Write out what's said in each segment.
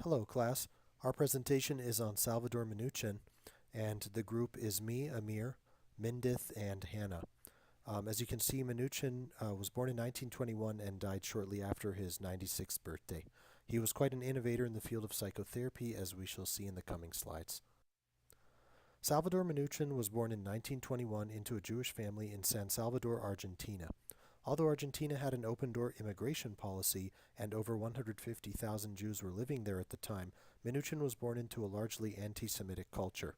Hello, class. Our presentation is on Salvador Minuchin, and the group is me, Amir, Mindith, and Hannah. As you can see, Minuchin was born in 1921 and died shortly after his 96th birthday. He was quite an innovator in the field of psychotherapy, as we shall see in the coming slides. Salvador Minuchin was born in 1921 into a Jewish family in San Salvador, Argentina. Although Argentina had an open-door immigration policy and over 150,000 Jews were living there at the time, Minuchin was born into a largely anti-Semitic culture.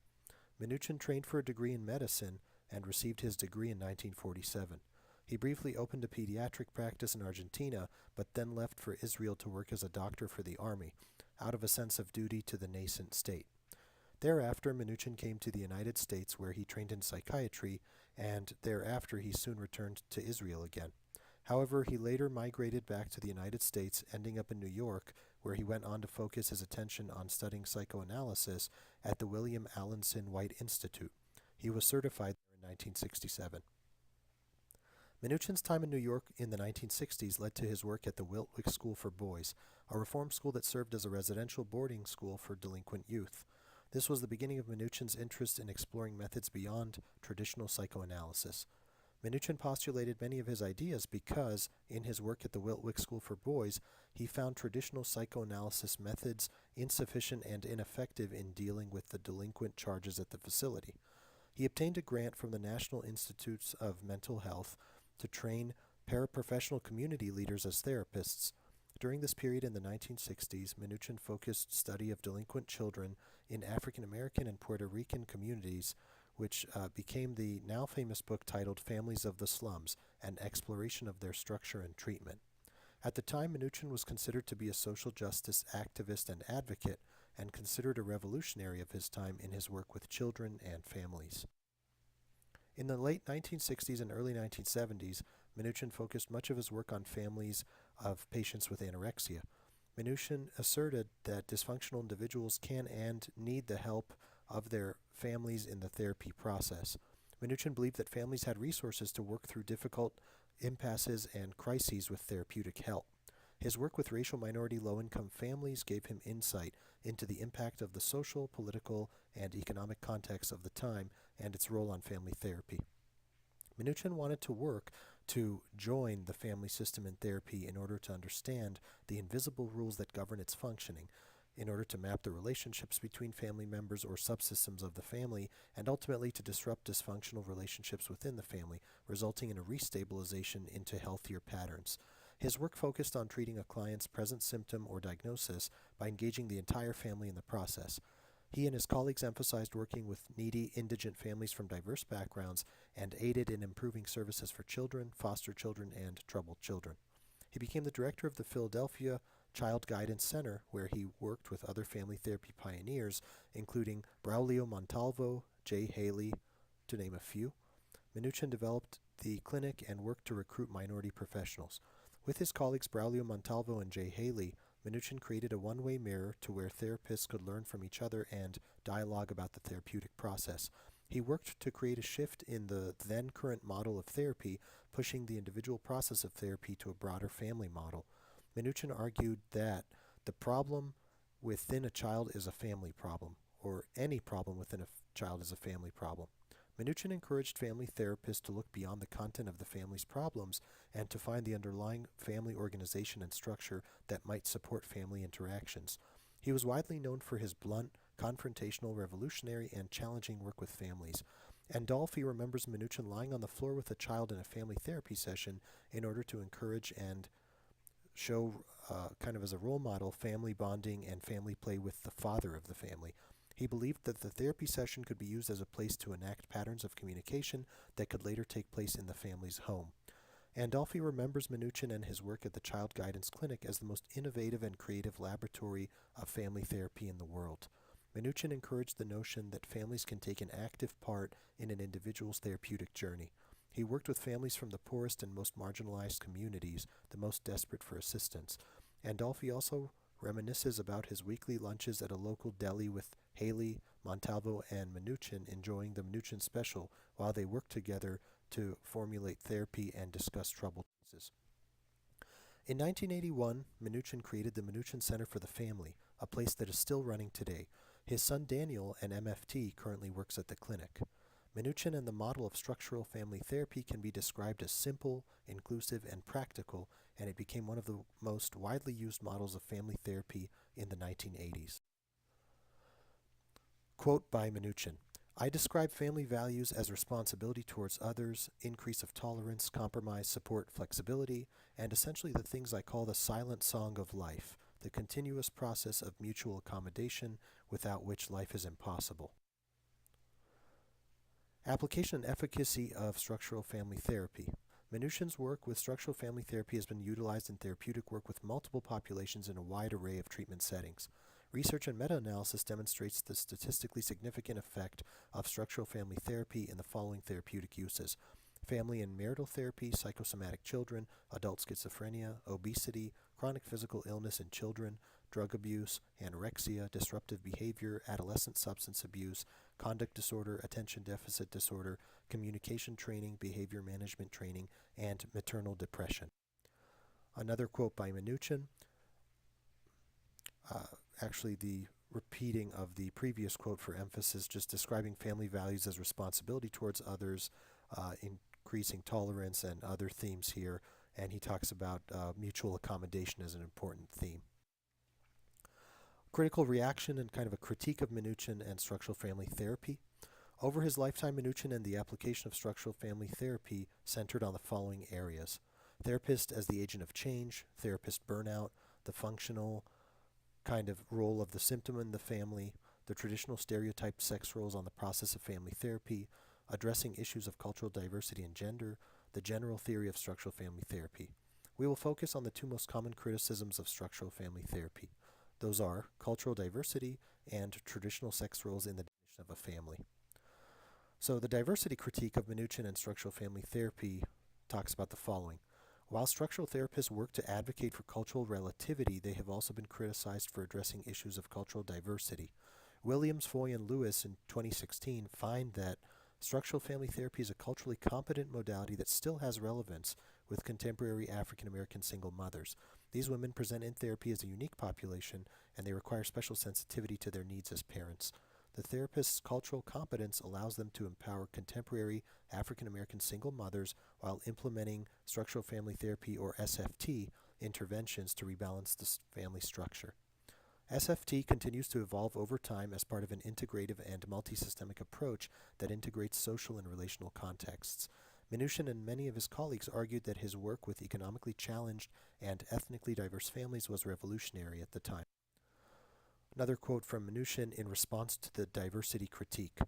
Minuchin trained for a degree in medicine and received his degree in 1947. He briefly opened a pediatric practice in Argentina, but then left for Israel to work as a doctor for the army, out of a sense of duty to the nascent state. Thereafter, Minuchin came to the United States where he trained in psychiatry, and thereafter he soon returned to Israel again. However, he later migrated back to the United States, ending up in New York, where he went on to focus his attention on studying psychoanalysis at the William Alanson White Institute. He was certified there in 1967. Minuchin's time in New York in the 1960s led to his work at the Wiltwick School for Boys, a reform school that served as a residential boarding school for delinquent youth. This was the beginning of Minuchin's interest in exploring methods beyond traditional psychoanalysis. Minuchin postulated many of his ideas because, in his work at the Wiltwick School for Boys, he found traditional psychoanalysis methods insufficient and ineffective in dealing with the delinquent charges at the facility. He obtained a grant from the National Institutes of Mental Health to train paraprofessional community leaders as therapists. During this period in the 1960s, Minuchin focused study of delinquent children in African American and Puerto Rican communities, which became the now famous book titled Families of the Slums, an exploration of their structure and treatment. At the time, Minuchin was considered to be a social justice activist and advocate, and considered a revolutionary of his time in his work with children and families. In the late 1960s and early 1970s, Minuchin focused much of his work on families of patients with anorexia. Minuchin asserted that dysfunctional individuals can and need the help of their families in the therapy process. Minuchin believed that families had resources to work through difficult impasses and crises with therapeutic help. His work with racial minority low-income families gave him insight into the impact of the social, political, and economic context of the time and its role on family therapy. Minuchin wanted to work to join the family system in therapy in order to understand the invisible rules that govern its functioning, in order to map the relationships between family members or subsystems of the family, and ultimately to disrupt dysfunctional relationships within the family, resulting in a restabilization into healthier patterns. His work focused on treating a client's present symptom or diagnosis by engaging the entire family in the process. He and his colleagues emphasized working with needy, indigent families from diverse backgrounds and aided in improving services for children, foster children, and troubled children. He became the director of the Philadelphia Child Guidance Center, where he worked with other family therapy pioneers, including Braulio Montalvo, Jay Haley, to name a few. Minuchin developed the clinic and worked to recruit minority professionals. With his colleagues Braulio Montalvo and Jay Haley, Minuchin created a one-way mirror to where therapists could learn from each other and dialogue about the therapeutic process. He worked to create a shift in the then current model of therapy, pushing the individual process of therapy to a broader family model. Minuchin argued that the problem within a child is a family problem, or any problem within a child is a family problem. Minuchin encouraged family therapists to look beyond the content of the family's problems and to find the underlying family organization and structure that might support family interactions. He was widely known for his blunt, confrontational, revolutionary, and challenging work with families. Andolfi remembers Minuchin lying on the floor with a child in a family therapy session in order to encourage and show, kind of as a role model, family bonding and family play with the father of the family. He believed that the therapy session could be used as a place to enact patterns of communication that could later take place in the family's home. Andolfi remembers Minuchin and his work at the Child Guidance Clinic as the most innovative and creative laboratory of family therapy in the world. Minuchin encouraged the notion that families can take an active part in an individual's therapeutic journey. He worked with families from the poorest and most marginalized communities, the most desperate for assistance. Andolfi also reminisces about his weekly lunches at a local deli with Haley, Montalvo, and Minuchin, enjoying the Minuchin special while they worked together to formulate therapy and discuss troubled cases. In 1981, Minuchin created the Minuchin Center for the Family, a place that is still running today. His son Daniel, an MFT, currently works at the clinic. Minuchin and the model of structural family therapy can be described as simple, inclusive, and practical, and it became one of the most widely used models of family therapy in the 1980s. Quote by Minuchin: I describe family values as responsibility towards others, increase of tolerance, compromise, support, flexibility, and essentially the things I call the silent song of life, the continuous process of mutual accommodation without which life is impossible. Application and efficacy of structural family therapy. Minuchin's work with structural family therapy has been utilized in therapeutic work with multiple populations in a wide array of treatment settings. Research and meta-analysis demonstrates the statistically significant effect of structural family therapy in the following therapeutic uses: family and marital therapy, psychosomatic children, adult schizophrenia, obesity, chronic physical illness in children, drug abuse, anorexia, disruptive behavior, adolescent substance abuse, conduct disorder, attention deficit disorder, communication training, behavior management training, and maternal depression. Another quote by Minuchin, actually the repeating of the previous quote for emphasis, just describing family values as responsibility towards others, increasing tolerance, and other themes here. And he talks about mutual accommodation as an important theme. Critical reaction and kind of a critique of Minuchin and structural family therapy. Over his lifetime, Minuchin and the application of structural family therapy centered on the following areas: therapist as the agent of change, therapist burnout, the functional kind of role of the symptom in the family, the traditional stereotyped sex roles on the process of family therapy, addressing issues of cultural diversity and gender, the general theory of structural family therapy. We will focus on the two most common criticisms of structural family therapy. Those are cultural diversity and traditional sex roles in the definition of a family. So the diversity critique of Minuchin and structural family therapy talks about the following. While structural therapists work to advocate for cultural relativity, they have also been criticized for addressing issues of cultural diversity. Williams, Foy, and Lewis in 2016 find that structural family therapy is a culturally competent modality that still has relevance with contemporary African American single mothers. These women present in therapy as a unique population, and they require special sensitivity to their needs as parents. The therapist's cultural competence allows them to empower contemporary African American single mothers while implementing structural family therapy, or SFT, interventions to rebalance the family structure. SFT continues to evolve over time as part of an integrative and multisystemic approach that integrates social and relational contexts. Minuchin and many of his colleagues argued that his work with economically challenged and ethnically diverse families was revolutionary at the time. Another quote from Minuchin in response to the diversity critique.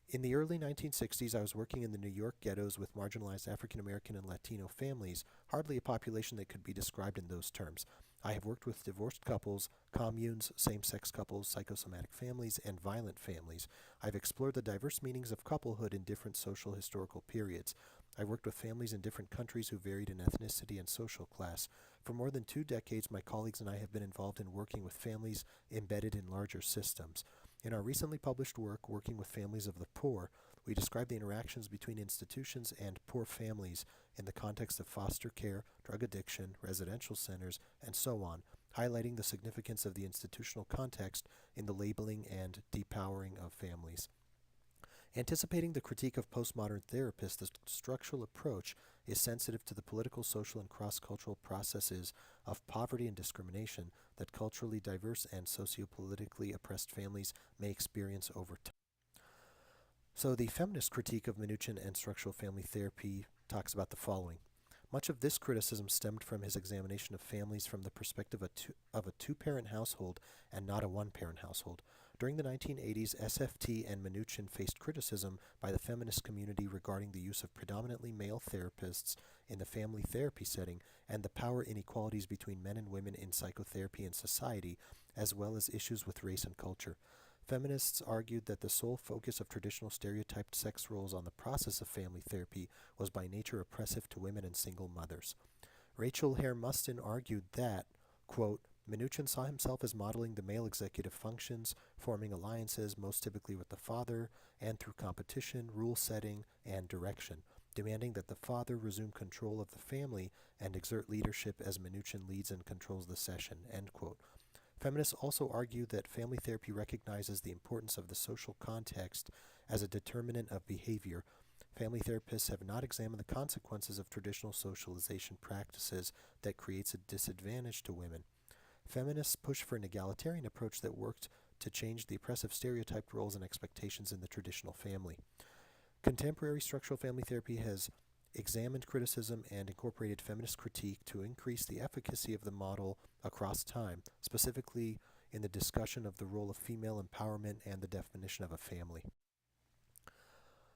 In the early 1960s, I was working in the New York ghettos with marginalized African American and Latino families, hardly a population that could be described in those terms. I have worked with divorced couples, communes, same-sex couples, psychosomatic families, and violent families. I've explored the diverse meanings of couplehood in different social historical periods. I've worked with families in different countries who varied in ethnicity and social class. For more than 2 decades, my colleagues and I have been involved in working with families embedded in larger systems. In our recently published work, Working with Families of the Poor, we describe the interactions between institutions and poor families in the context of foster care, drug addiction, residential centers, and so on, highlighting the significance of the institutional context in the labeling and depowering of families. Anticipating the critique of postmodern therapists, the structural approach is sensitive to the political, social, and cross-cultural processes of poverty and discrimination that culturally diverse and sociopolitically oppressed families may experience over time. So the feminist critique of Minuchin and structural family therapy talks about the following. Much of this criticism stemmed from his examination of families from the perspective of a two-parent household and not a one-parent household. During the 1980s, SFT and Minuchin faced criticism by the feminist community regarding the use of predominantly male therapists in the family therapy setting and the power inequalities between men and women in psychotherapy and society, as well as issues with race and culture. Feminists argued that the sole focus of traditional stereotyped sex roles on the process of family therapy was by nature oppressive to women and single mothers. Rachel Hare Mustin argued that, quote, Minuchin saw himself as modeling the male executive functions, forming alliances most typically with the father, and through competition, rule setting, and direction, demanding that the father resume control of the family and exert leadership as Minuchin leads and controls the session, end quote. Feminists also argue that family therapy recognizes the importance of the social context as a determinant of behavior. Family therapists have not examined the consequences of traditional socialization practices that creates a disadvantage to women. Feminists push for an egalitarian approach that worked to change the oppressive stereotyped roles and expectations in the traditional family. Contemporary structural family therapy has examined criticism and incorporated feminist critique to increase the efficacy of the model across time, specifically in the discussion of the role of female empowerment and the definition of a family.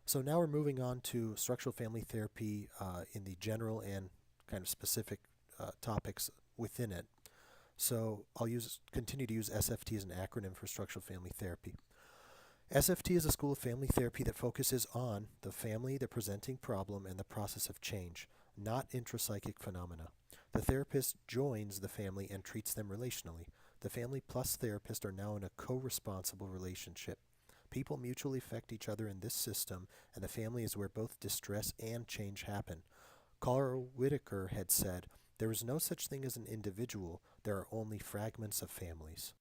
So now we're moving on to structural family therapy in the general and kind of specific topics within it. So I'll continue to use SFT as an acronym for structural family therapy. SFT is a school of family therapy that focuses on the family, the presenting problem, and the process of change, not intrapsychic phenomena. The therapist joins the family and treats them relationally. The family plus therapist are now in a co-responsible relationship. People mutually affect each other in this system, and the family is where both distress and change happen. Carl Whitaker had said, "There is no such thing as an individual, there are only fragments of families."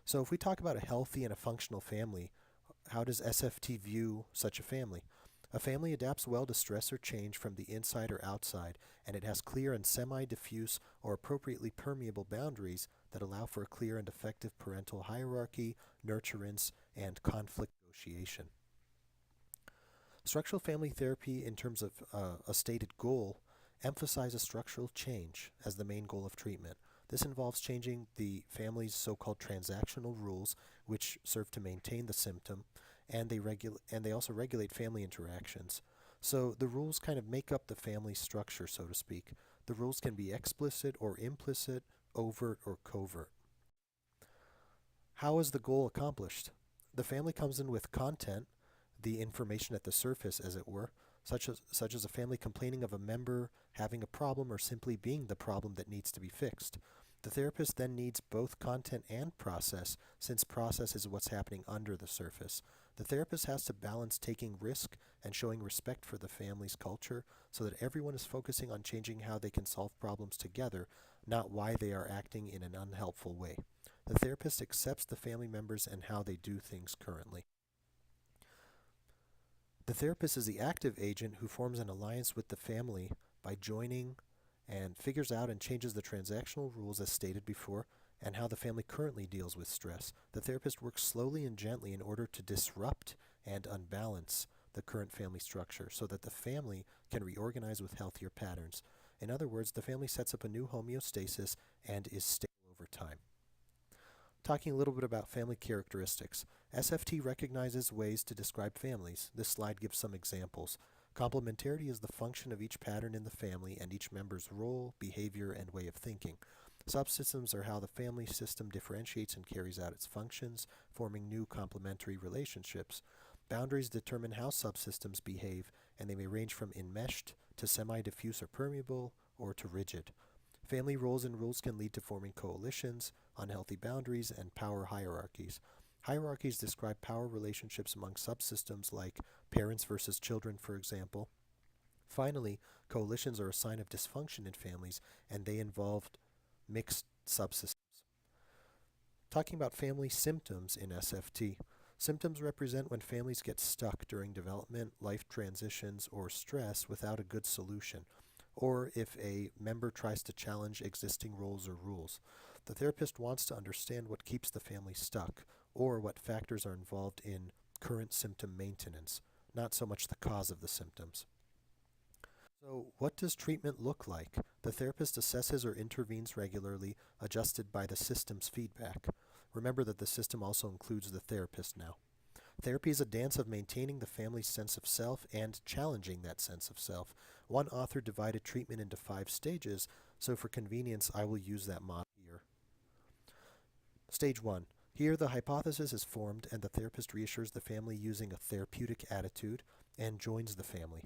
So if we talk about a healthy and a functional family, how does SFT view such a family? A family adapts well to stress or change from the inside or outside, and it has clear and semi-diffuse or appropriately permeable boundaries that allow for a clear and effective parental hierarchy, nurturance, and conflict negotiation. Structural family therapy, in terms of a stated goal, emphasizes structural change as the main goal of treatment. This involves changing the family's so-called transactional rules, which serve to maintain the symptom, and they also regulate family interactions. So the rules kind of make up the family structure, so to speak. The rules can be explicit or implicit, overt or covert. How is the goal accomplished? The family comes in with content, the information at the surface, as it were, such as a family complaining of a member having a problem or simply being the problem that needs to be fixed. The therapist then needs both content and process, since process is what's happening under the surface. The therapist has to balance taking risk and showing respect for the family's culture so that everyone is focusing on changing how they can solve problems together, not why they are acting in an unhelpful way. The therapist accepts the family members and how they do things currently. The therapist is the active agent who forms an alliance with the family by joining and figures out and changes the transactional rules as stated before and how the family currently deals with stress. The therapist works slowly and gently in order to disrupt and unbalance the current family structure so that the family can reorganize with healthier patterns. In other words, the family sets up a new homeostasis and is stable over time. Talking a little bit about family characteristics. SFT recognizes ways to describe families. This slide gives some examples. Complementarity is the function of each pattern in the family and each member's role, behavior, and way of thinking. Subsystems are how the family system differentiates and carries out its functions, forming new complementary relationships. Boundaries determine how subsystems behave, and they may range from enmeshed to semi-diffuse or permeable, or to rigid. Family roles and rules can lead to forming coalitions, unhealthy boundaries, and power hierarchies. Hierarchies describe power relationships among subsystems like parents versus children, for example. Finally, coalitions are a sign of dysfunction in families, and they involve mixed subsystems. Talking about family symptoms in SFT. Symptoms represent when families get stuck during development, life transitions, or stress without a good solution, or if a member tries to challenge existing roles or rules. The therapist wants to understand what keeps the family stuck, or what factors are involved in current symptom maintenance, not so much the cause of the symptoms. So, what does treatment look like? The therapist assesses or intervenes regularly, adjusted by the system's feedback. Remember that the system also includes the therapist now. Therapy is a dance of maintaining the family's sense of self and challenging that sense of self. One author divided treatment into 5 stages, so for convenience I will use that model here. Stage 1. Here the hypothesis is formed and the therapist reassures the family using a therapeutic attitude and joins the family.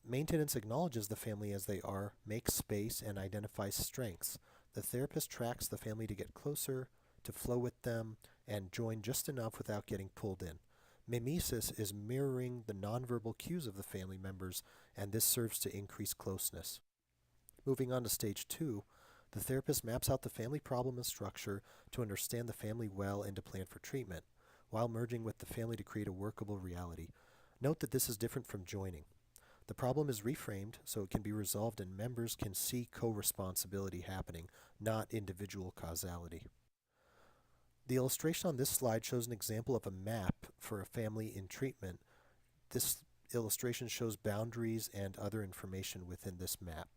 Maintenance acknowledges the family as they are, makes space, and identifies strengths. The therapist tracks the family to get closer, to flow with them, and join just enough without getting pulled in. Mimesis is mirroring the nonverbal cues of the family members, and this serves to increase closeness. Moving on to stage 2, The therapist maps out the family problem and structure to understand the family well and to plan for treatment, while merging with the family to create a workable reality. Note that this is different from joining. The problem is reframed so it can be resolved and members can see co-responsibility happening, not individual causality. The illustration on this slide shows an example of a map for a family in treatment. This illustration shows boundaries and other information within this map.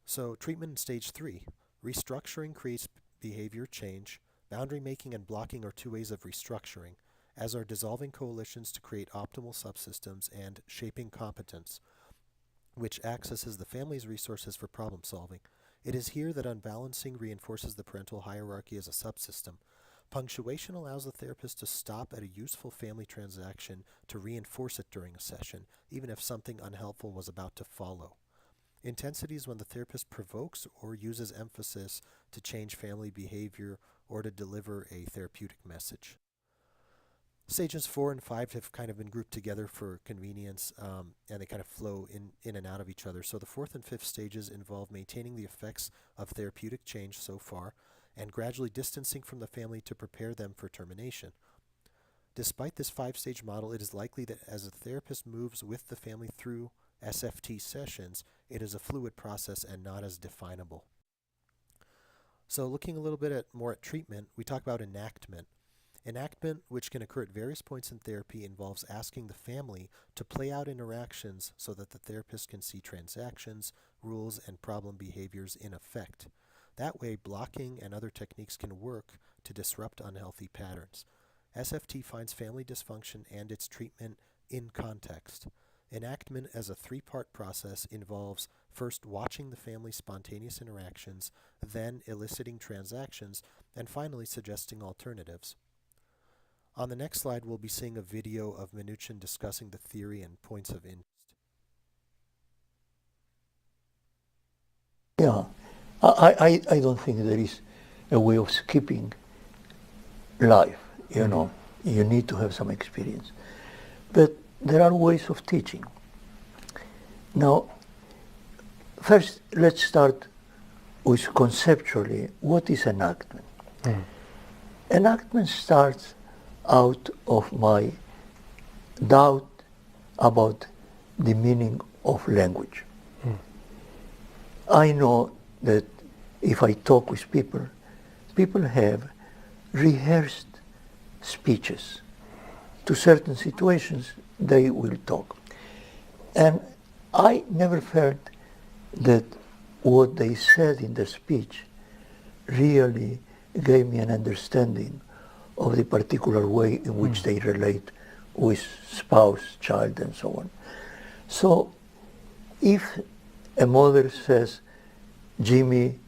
So treatment in stage 3. Restructuring creates behavior change. Boundary making and blocking are two ways of restructuring, as are dissolving coalitions to create optimal subsystems and shaping competence, which accesses the family's resources for problem solving. It is here that unbalancing reinforces the parental hierarchy as a subsystem. Punctuation allows the therapist to stop at a useful family transaction to reinforce it during a session, even if something unhelpful was about to follow. Intensity is when the therapist provokes or uses emphasis to change family behavior or to deliver a therapeutic message. Stages 4 and 5 have kind of been grouped together for convenience, and they kind of flow in and out of each other. So the 4th and 5th stages involve maintaining the effects of therapeutic change so far and gradually distancing from the family to prepare them for termination. Despite this 5-stage model, it is likely that as a therapist moves with the family through SFT sessions, it is a fluid process and not as definable. So looking a little bit more at treatment, we talk about enactment. Enactment, which can occur at various points in therapy, involves asking the family to play out interactions so that the therapist can see transactions, rules, and problem behaviors in effect. That way, blocking and other techniques can work to disrupt unhealthy patterns. SFT finds family dysfunction and its treatment in context. Enactment as a 3-part process involves first watching the family's spontaneous interactions, then eliciting transactions, and finally suggesting alternatives. On the next slide, we'll be seeing a video of Minuchin discussing the theory and points of interest. Yeah, I don't think there is a way of skipping life, you know. You need to have some experience. But there are ways of teaching. Now, first, let's start with conceptually, what is enactment? Enactment starts out of my doubt about the meaning of language. I know that if I talk with people, people have rehearsed speeches. To certain situations, they will talk. And I never felt that what they said in the speech really gave me an understanding of the particular way in which they relate with spouse, child, and so on. So if a mother says, Jimmy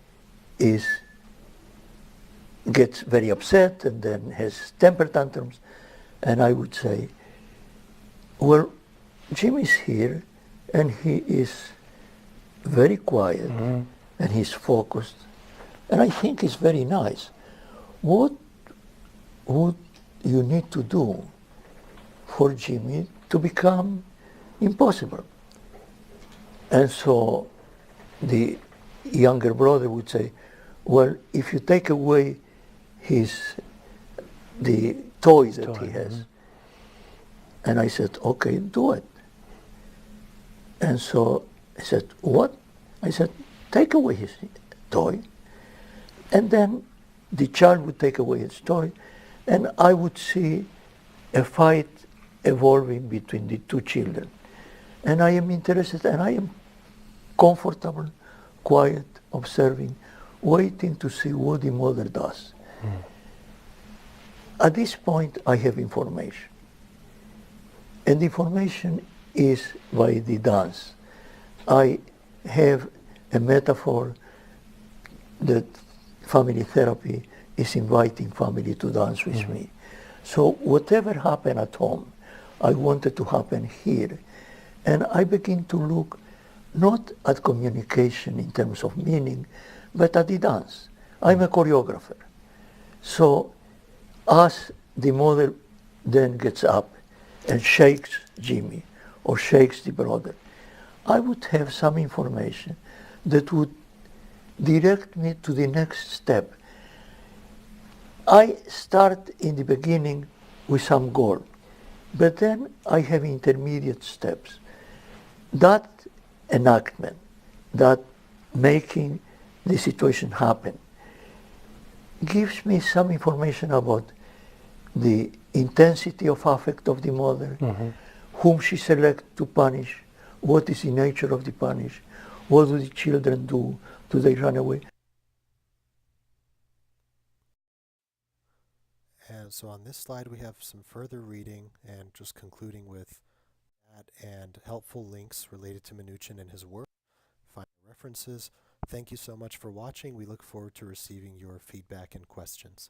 gets very upset and then has temper tantrums, and I would say, well, Jimmy's here and he is very quiet and he's focused, and I think it's very nice. What would you need to do for Jimmy to become impossible? And so the younger brother would say, well, if you take away the toy that he has. And I said, okay, do it. And so I said, what? I said, take away his toy. And then the child would take away his toy, and I would see a fight evolving between the two children. And I am interested, and I am comfortable, quiet, observing, waiting to see what the mother does. At this point, I have information. And the information is by the dance. I have a metaphor that family therapy is inviting family to dance with me. So whatever happened at home, I wanted to happen here. And I begin to look not at communication in terms of meaning, but at the dance. I'm a choreographer. So as the mother then gets up and shakes Jimmy or shakes the brother, I would have some information that would direct me to the next step. I start in the beginning with some goal, but then I have intermediate steps. That enactment, that making the situation happen, gives me some information about the intensity of affect of the mother, whom she selects to punish, what is the nature of the punish, what do the children do they run away? And so on this slide we have some further reading and just concluding with that and helpful links related to Mnuchin and his work, final references. Thank you so much for watching. We look forward to receiving your feedback and questions.